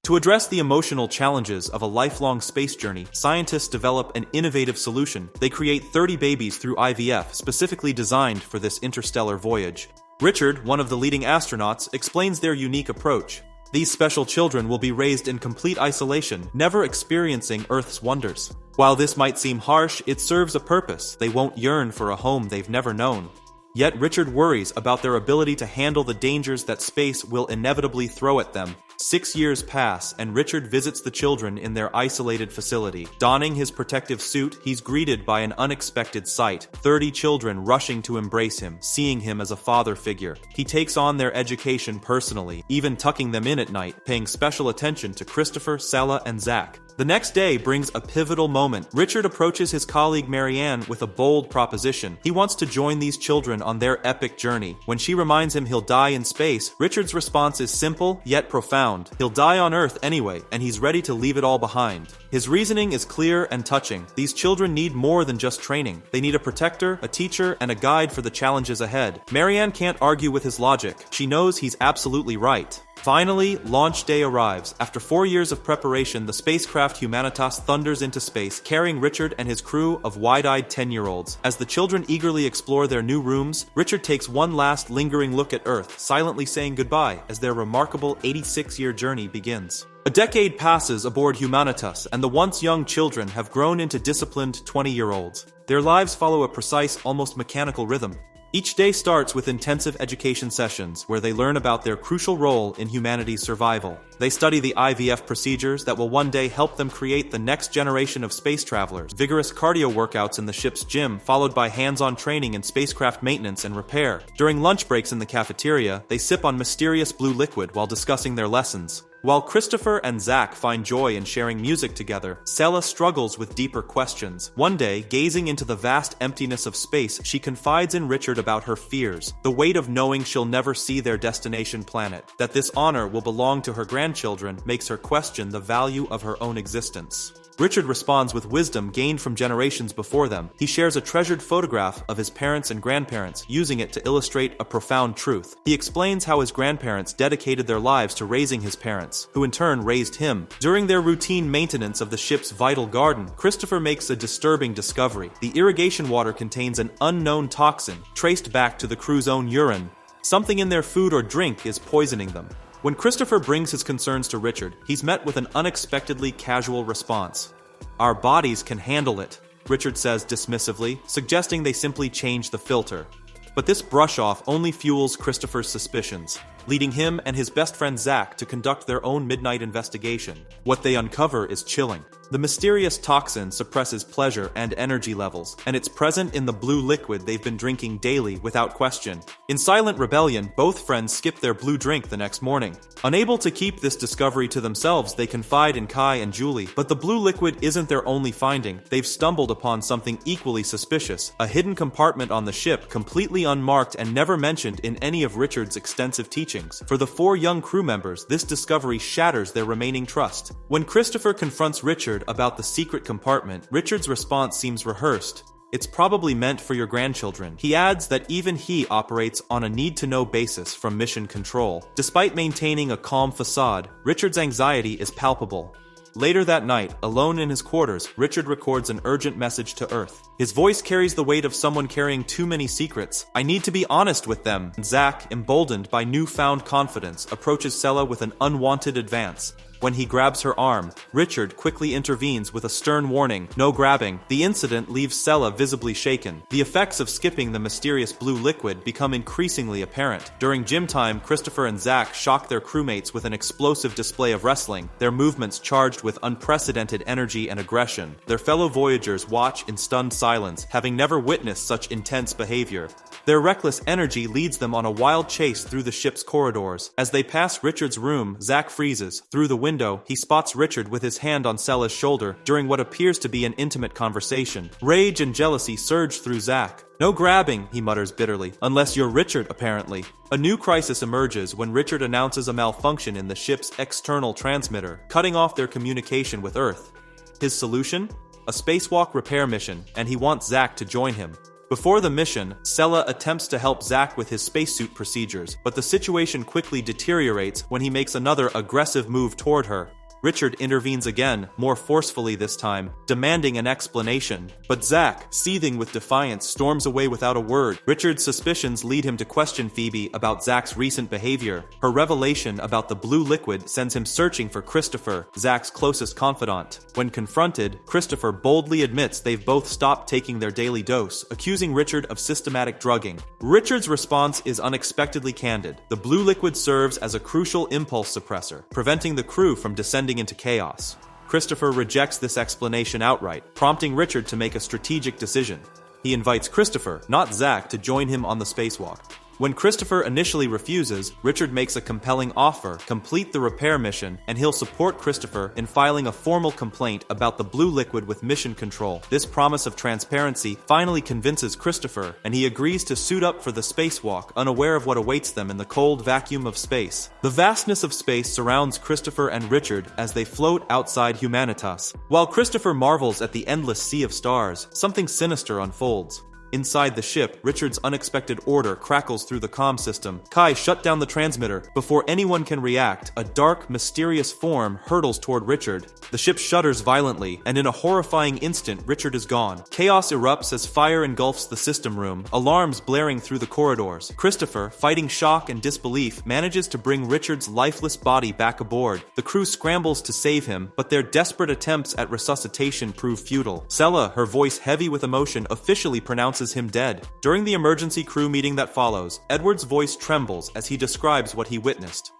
To address the emotional challenges of a lifelong space journey, scientists develop an innovative solution. They create 30 babies through IVF, specifically designed for this interstellar voyage. Richard, one of the leading astronauts, explains their unique approach. These special children will be raised in complete isolation, never experiencing Earth's wonders. While this might seem harsh, it serves a purpose. They won't yearn for a home they've never known. Yet Richard worries about their ability to handle the dangers that space will inevitably throw at them. 6 years pass, and Richard visits the children in their isolated facility. Donning his protective suit, he's greeted by an unexpected sight. 30 children rushing to embrace him, seeing him as a father figure. He takes on their education personally, even tucking them in at night, paying special attention to Christopher, Sela, and Zach. The next day brings a pivotal moment. Richard approaches his colleague Marianne with a bold proposition. He wants to join these children on their epic journey. When she reminds him he'll die in space, Richard's response is simple yet profound. He'll die on Earth anyway, and he's ready to leave it all behind. His reasoning is clear and touching. These children need more than just training. They need a protector, a teacher, and a guide for the challenges ahead. Marianne can't argue with his logic. She knows he's absolutely right. Finally, launch day arrives. After 4 years of preparation, the spacecraft Humanitas thunders into space, carrying Richard and his crew of wide-eyed 10-year-olds. As the children eagerly explore their new rooms, Richard takes one last lingering look at Earth, silently saying goodbye as their remarkable 86-year journey begins. A decade passes aboard Humanitas, and the once young children have grown into disciplined 20-year-olds. Their lives follow a precise, almost mechanical rhythm. Each day starts with intensive education sessions where they learn about their crucial role in humanity's survival. They study the IVF procedures that will one day help them create the next generation of space travelers. Vigorous cardio workouts in the ship's gym, followed by hands-on training in spacecraft maintenance and repair. During lunch breaks in the cafeteria, they sip on mysterious blue liquid while discussing their lessons. While Christopher and Zach find joy in sharing music together, Sela struggles with deeper questions. One day, gazing into the vast emptiness of space, she confides in Richard about her fears, the weight of knowing she'll never see their destination planet. That this honor will belong to her grandchildren makes her question the value of her own existence. Richard responds with wisdom gained from generations before them. He shares a treasured photograph of his parents and grandparents, using it to illustrate a profound truth. He explains how his grandparents dedicated their lives to raising his parents, who in turn raised him. During their routine maintenance of the ship's vital garden, Christopher makes a disturbing discovery. The irrigation water contains an unknown toxin, traced back to the crew's own urine. Something in their food or drink is poisoning them. When Christopher brings his concerns to Richard, he's met with an unexpectedly casual response. "Our bodies can handle it," Richard says dismissively, suggesting they simply change the filter. But this brush-off only fuels Christopher's suspicions, leading him and his best friend Zach to conduct their own midnight investigation. What they uncover is chilling. The mysterious toxin suppresses pleasure and energy levels, and it's present in the blue liquid they've been drinking daily without question. In silent rebellion, both friends skip their blue drink the next morning. Unable to keep this discovery to themselves, they confide in Kai and Julie. But the blue liquid isn't their only finding. They've stumbled upon something equally suspicious, a hidden compartment on the ship completely unmarked and never mentioned in any of Richard's extensive teachings. For the 4 young crew members, this discovery shatters their remaining trust. When Christopher confronts Richard about the secret compartment, Richard's response seems rehearsed. "It's probably meant for your grandchildren." He adds that even he operates on a need-to-know basis from mission control. Despite maintaining a calm facade, Richard's anxiety is palpable. Later that night, alone in his quarters, Richard records an urgent message to Earth. His voice carries the weight of someone carrying too many secrets. "I need to be honest with them." Zach, emboldened by newfound confidence, approaches Sela with an unwanted advance. When he grabs her arm, Richard quickly intervenes with a stern warning, "No grabbing." The incident leaves Sela visibly shaken. The effects of skipping the mysterious blue liquid become increasingly apparent. During gym time, Christopher and Zach shock their crewmates with an explosive display of wrestling, their movements charged with unprecedented energy and aggression. Their fellow Voyagers watch in stunned silence, having never witnessed such intense behavior. Their reckless energy leads them on a wild chase through the ship's corridors. As they pass Richard's room, Zach freezes. Through the window, he spots Richard with his hand on Sela's shoulder during what appears to be an intimate conversation. Rage and jealousy surge through Zach. "No grabbing," he mutters bitterly. "Unless you're Richard, apparently." A new crisis emerges when Richard announces a malfunction in the ship's external transmitter, cutting off their communication with Earth. His solution? A spacewalk repair mission, and he wants Zach to join him. Before the mission, Sela attempts to help Zach with his spacesuit procedures, but the situation quickly deteriorates when he makes another aggressive move toward her. Richard intervenes again, more forcefully this time, demanding an explanation. But Zack, seething with defiance, storms away without a word. Richard's suspicions lead him to question Phoebe about Zack's recent behavior. Her revelation about the blue liquid sends him searching for Christopher, Zack's closest confidant. When confronted, Christopher boldly admits they've both stopped taking their daily dose, accusing Richard of systematic drugging. Richard's response is unexpectedly candid. The blue liquid serves as a crucial impulse suppressor, preventing the crew from descending into chaos. Christopher rejects this explanation outright, prompting Richard to make a strategic decision. He invites Christopher, not Zack, to join him on the spacewalk. When Christopher initially refuses, Richard makes a compelling offer: complete the repair mission, and he'll support Christopher in filing a formal complaint about the blue liquid with Mission Control. This promise of transparency finally convinces Christopher, and he agrees to suit up for the spacewalk, unaware of what awaits them in the cold vacuum of space. The vastness of space surrounds Christopher and Richard as they float outside Humanitas. While Christopher marvels at the endless sea of stars, something sinister unfolds. Inside the ship, Richard's unexpected order crackles through the comm system. Kai, shut down the transmitter. Before anyone can react, a dark, mysterious form hurtles toward Richard. The ship shudders violently, and in a horrifying instant, Richard is gone. Chaos erupts as fire engulfs the system room, alarms blaring through the corridors. Christopher, fighting shock and disbelief, manages to bring Richard's lifeless body back aboard. The crew scrambles to save him, but their desperate attempts at resuscitation prove futile. Sella, her voice heavy with emotion, officially pronounces him dead. During the emergency crew meeting that follows, Edward's voice trembles as he describes what he witnessed.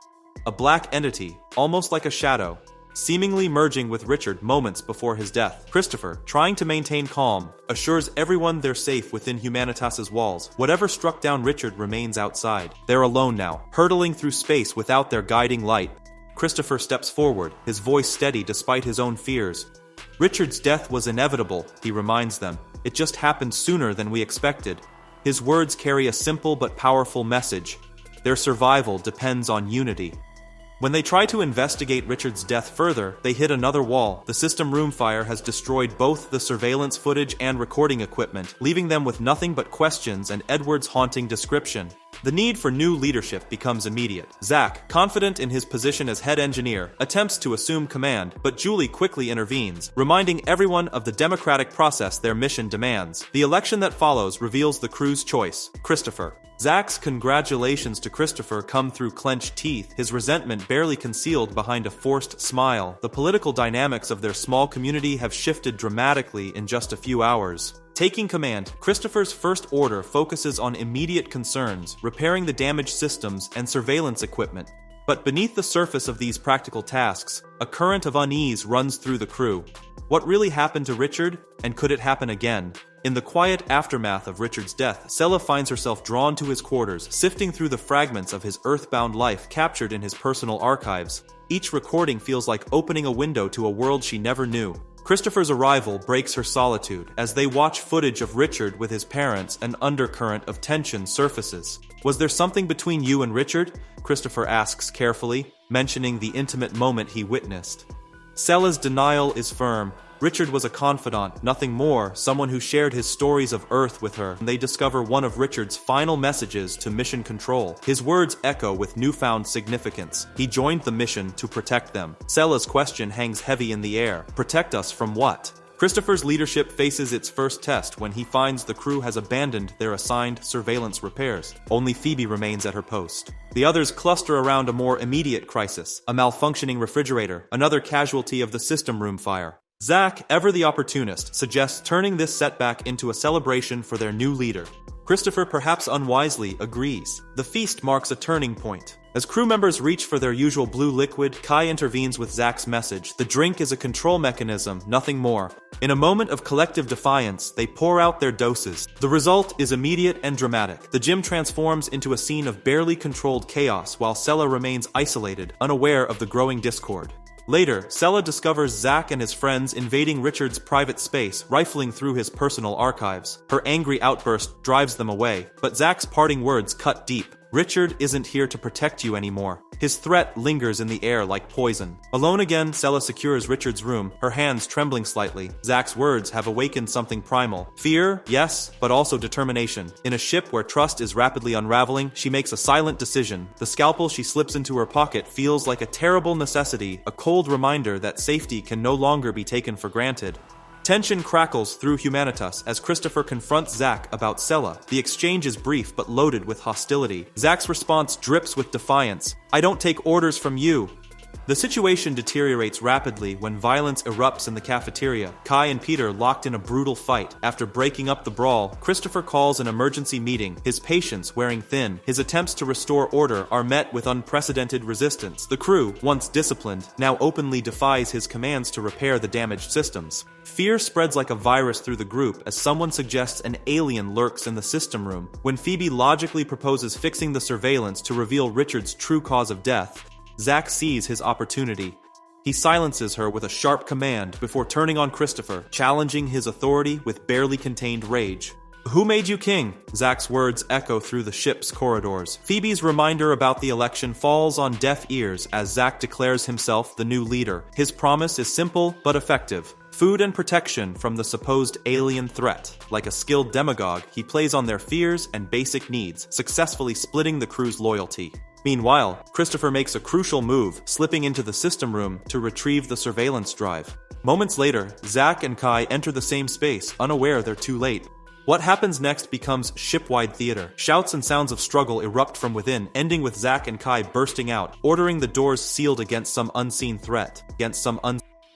A black entity, almost like a shadow, seemingly merging with Richard moments before his death. Christopher, trying to maintain calm, assures everyone they're safe within Humanitas's walls. Whatever struck down Richard remains outside. They're alone now, hurtling through space without their guiding light. Christopher steps forward, his voice steady despite his own fears. Richard's death was inevitable, he reminds them. It just happened sooner than we expected. His words carry a simple but powerful message. Their survival depends on unity. When they try to investigate Richard's death further, they hit another wall. The system room fire has destroyed both the surveillance footage and recording equipment, leaving them with nothing but questions and Edward's haunting description. The need for new leadership becomes immediate. Zack, confident in his position as head engineer, attempts to assume command, but Julie quickly intervenes, reminding everyone of the democratic process their mission demands. The election that follows reveals the crew's choice: Christopher. Zack's congratulations to Christopher come through clenched teeth, his resentment barely concealed behind a forced smile. The political dynamics of their small community have shifted dramatically in just a few hours. Taking command, Christopher's first order focuses on immediate concerns, repairing the damaged systems and surveillance equipment. But beneath the surface of these practical tasks, a current of unease runs through the crew. What really happened to Richard, and could it happen again? In the quiet aftermath of Richard's death, Sella finds herself drawn to his quarters, sifting through the fragments of his earthbound life captured in his personal archives. Each recording feels like opening a window to a world she never knew. Christopher's arrival breaks her solitude. As they watch footage of Richard with his parents, an undercurrent of tension surfaces. "Was there something between you and Richard?" Christopher asks carefully, mentioning the intimate moment he witnessed. Sella's denial is firm. Richard was a confidant, nothing more, someone who shared his stories of Earth with her. They discover one of Richard's final messages to Mission Control. His words echo with newfound significance. He joined the mission to protect them. Sella's question hangs heavy in the air. Protect us from what? Christopher's leadership faces its first test when he finds the crew has abandoned their assigned surveillance repairs. Only Phoebe remains at her post. The others cluster around a more immediate crisis: a malfunctioning refrigerator, another casualty of the system room fire. Zack, ever the opportunist, suggests turning this setback into a celebration for their new leader. Christopher, perhaps unwisely, agrees. The feast marks a turning point. As crew members reach for their usual blue liquid, Kai intervenes with Zack's message. The drink is a control mechanism, nothing more. In a moment of collective defiance, they pour out their doses. The result is immediate and dramatic. The gym transforms into a scene of barely controlled chaos, while Sella remains isolated, unaware of the growing discord. Later, Sella discovers Zack and his friends invading Richard's private space, rifling through his personal archives. Her angry outburst drives them away, but Zack's parting words cut deep. Richard isn't here to protect you anymore. His threat lingers in the air like poison. Alone again, Sella secures Richard's room, her hands trembling slightly. Zach's words have awakened something primal. Fear, yes, but also determination. In a ship where trust is rapidly unraveling, she makes a silent decision. The scalpel she slips into her pocket feels like a terrible necessity, a cold reminder that safety can no longer be taken for granted. Tension crackles through Humanitas as Christopher confronts Zach about Sella. The exchange is brief but loaded with hostility. Zach's response drips with defiance. "I don't take orders from you." The situation deteriorates rapidly when violence erupts in the cafeteria. Kai and Peter locked in a brutal fight. After breaking up the brawl, Christopher calls an emergency meeting, his patience wearing thin. His attempts to restore order are met with unprecedented resistance. The crew, once disciplined, now openly defies his commands to repair the damaged systems. Fear spreads like a virus through the group as someone suggests an alien lurks in the system room. When Phoebe logically proposes fixing the surveillance to reveal Richard's true cause of death, Zach sees his opportunity. He silences her with a sharp command before turning on Christopher, challenging his authority with barely contained rage. "Who made you king?" Zach's words echo through the ship's corridors. Phoebe's reminder about the election falls on deaf ears as Zach declares himself the new leader. His promise is simple but effective. Food and protection from the supposed alien threat. Like a skilled demagogue, he plays on their fears and basic needs, successfully splitting the crew's loyalty. Meanwhile, Christopher makes a crucial move, slipping into the system room to retrieve the surveillance drive. Moments later, Zach and Kai enter the same space, unaware they're too late. What happens next becomes ship-wide theater. Shouts and sounds of struggle erupt from within, ending with Zach and Kai bursting out, ordering the doors sealed against some unseen threat.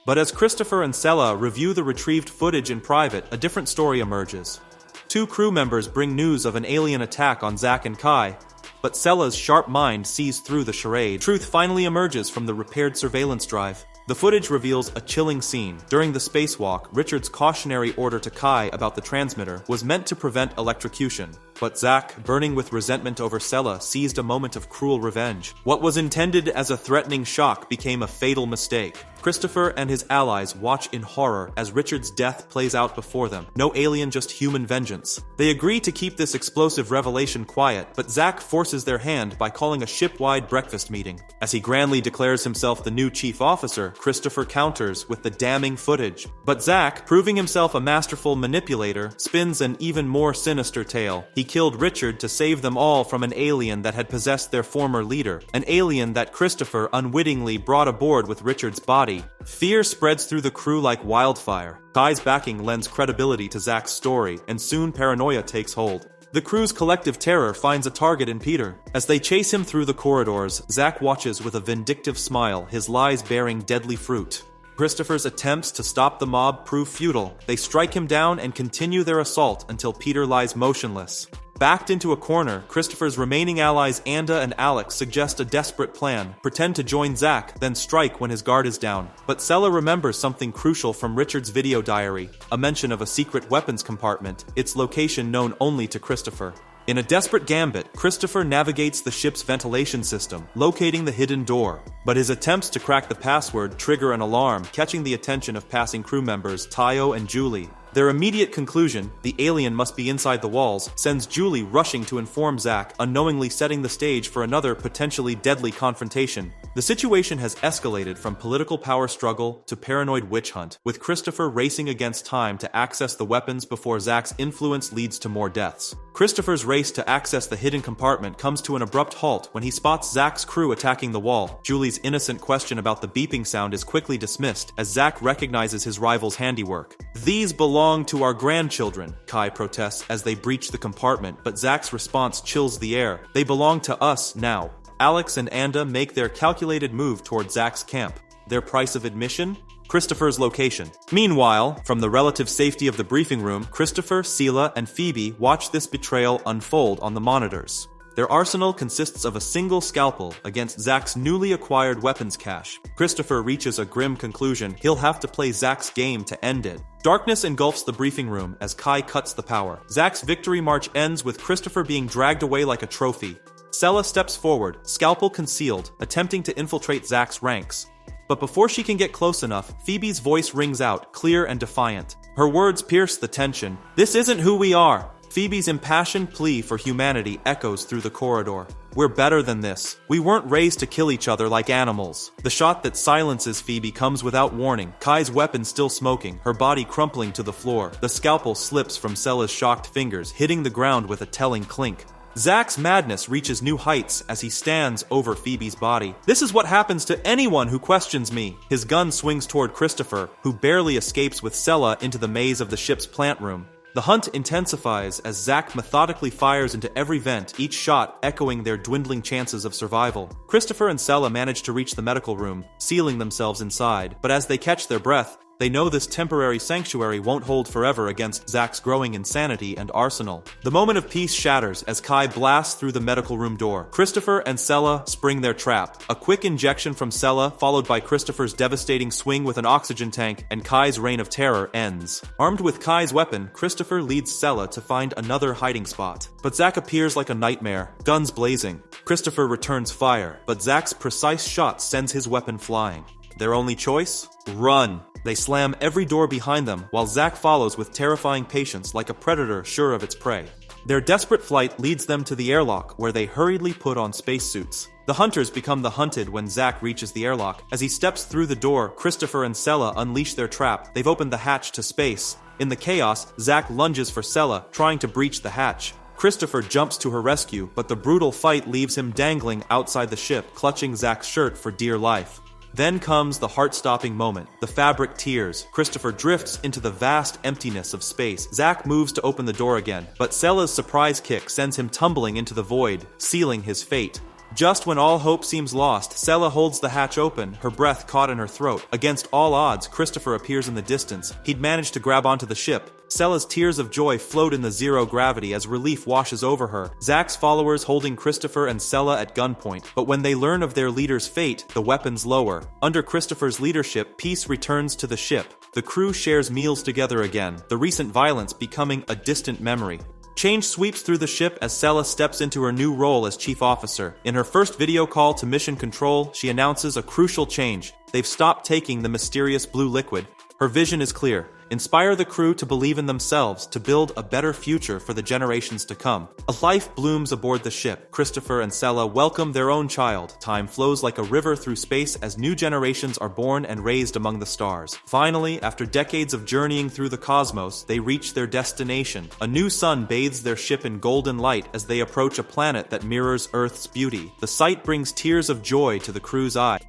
But as Christopher and Sella review the retrieved footage in private, a different story emerges. Two crew members bring news of an alien attack on Zach and Kai, but Sella's sharp mind sees through the charade. Truth finally emerges from the repaired surveillance drive. The footage reveals a chilling scene. During the spacewalk, Richard's cautionary order to Kai about the transmitter was meant to prevent electrocution. But Zach, burning with resentment over Sella, seized a moment of cruel revenge. What was intended as a threatening shock became a fatal mistake. Christopher and his allies watch in horror as Richard's death plays out before them. No alien, just human vengeance. They agree to keep this explosive revelation quiet, but Zach forces their hand by calling a ship-wide breakfast meeting. As he grandly declares himself the new chief officer, Christopher counters with the damning footage. But Zach, proving himself a masterful manipulator, spins an even more sinister tale. He killed Richard to save them all from an alien that had possessed their former leader, an alien that Christopher unwittingly brought aboard with Richard's body. Fear spreads through the crew like wildfire. Kai's backing lends credibility to Zach's story, and soon paranoia takes hold. The crew's collective terror finds a target in Peter. As they chase him through the corridors, Zach watches with a vindictive smile, his lies bearing deadly fruit. Christopher's attempts to stop the mob prove futile. They strike him down and continue their assault until Peter lies motionless. Backed into a corner, Christopher's remaining allies Anda and Alex suggest a desperate plan. Pretend to join Zach, then strike when his guard is down. But Sella remembers something crucial from Richard's video diary, a mention of a secret weapons compartment, its location known only to Christopher. In a desperate gambit, Christopher navigates the ship's ventilation system, locating the hidden door. But his attempts to crack the password trigger an alarm, catching the attention of passing crew members Tayo and Julie. Their immediate conclusion, the alien must be inside the walls, sends Julie rushing to inform Zach, unknowingly setting the stage for another potentially deadly confrontation. The situation has escalated from political power struggle to paranoid witch hunt, with Christopher racing against time to access the weapons before Zach's influence leads to more deaths. Christopher's race to access the hidden compartment comes to an abrupt halt when he spots Zach's crew attacking the wall. Julie's innocent question about the beeping sound is quickly dismissed as Zach recognizes his rival's handiwork. "These belong to our grandchildren," Kai protests as they breach the compartment, but Zach's response chills the air. "They belong to us now." Alex and Anda make their calculated move toward Zach's camp. Their price of admission? Christopher's location. Meanwhile, from the relative safety of the briefing room, Christopher, Sela, and Phoebe watch this betrayal unfold on the monitors. Their arsenal consists of a single scalpel against Zach's newly acquired weapons cache. Christopher reaches a grim conclusion. He'll have to play Zach's game to end it. Darkness engulfs the briefing room as Kai cuts the power. Zach's victory march ends with Christopher being dragged away like a trophy. Sela steps forward, scalpel concealed, attempting to infiltrate Zach's ranks. But before she can get close enough, Phoebe's voice rings out, clear and defiant. Her words pierce the tension. "This isn't who we are." Phoebe's impassioned plea for humanity echoes through the corridor. "We're better than this. We weren't raised to kill each other like animals." The shot that silences Phoebe comes without warning, Kai's weapon still smoking, her body crumpling to the floor. The scalpel slips from Sella's shocked fingers, hitting the ground with a telling clink. Zack's madness reaches new heights as he stands over Phoebe's body. "This is what happens to anyone who questions me." His gun swings toward Christopher, who barely escapes with Sella into the maze of the ship's plant room. The hunt intensifies as Zack methodically fires into every vent, each shot echoing their dwindling chances of survival. Christopher and Sella manage to reach the medical room, sealing themselves inside, but as they catch their breath, they know this temporary sanctuary won't hold forever against Zack's growing insanity and arsenal. The moment of peace shatters as Kai blasts through the medical room door. Christopher and Sella spring their trap. A quick injection from Sella, followed by Christopher's devastating swing with an oxygen tank, and Kai's reign of terror ends. Armed with Kai's weapon, Christopher leads Sella to find another hiding spot. But Zack appears like a nightmare, guns blazing. Christopher returns fire, but Zack's precise shot sends his weapon flying. Their only choice? Run. They slam every door behind them, while Zack follows with terrifying patience like a predator sure of its prey. Their desperate flight leads them to the airlock, where they hurriedly put on spacesuits. The hunters become the hunted when Zack reaches the airlock. As he steps through the door, Christopher and Sella unleash their trap. They've opened the hatch to space. In the chaos, Zack lunges for Sella, trying to breach the hatch. Christopher jumps to her rescue, but the brutal fight leaves him dangling outside the ship, clutching Zack's shirt for dear life. Then comes the heart-stopping moment. The fabric tears. Christopher drifts into the vast emptiness of space. Zack moves to open the door again, but Sella's surprise kick sends him tumbling into the void, sealing his fate. Just when all hope seems lost, Sella holds the hatch open, her breath caught in her throat. Against all odds, Christopher appears in the distance. He'd managed to grab onto the ship. Sella's tears of joy float in the zero gravity as relief washes over her. Zack's followers holding Christopher and Sella at gunpoint, but when they learn of their leader's fate, the weapons lower. Under Christopher's leadership, peace returns to the ship. The crew shares meals together again, the recent violence becoming a distant memory. Change sweeps through the ship as Sella steps into her new role as chief officer. In her first video call to Mission Control, she announces a crucial change. They've stopped taking the mysterious blue liquid. Her vision is clear. Inspire the crew to believe in themselves, to build a better future for the generations to come. A life blooms aboard the ship. Christopher and Sella welcome their own child. Time flows like a river through space as new generations are born and raised among the stars. Finally, after decades of journeying through the cosmos, they reach their destination. A new sun bathes their ship in golden light as they approach a planet that mirrors Earth's beauty. The sight brings tears of joy to the crew's eyes.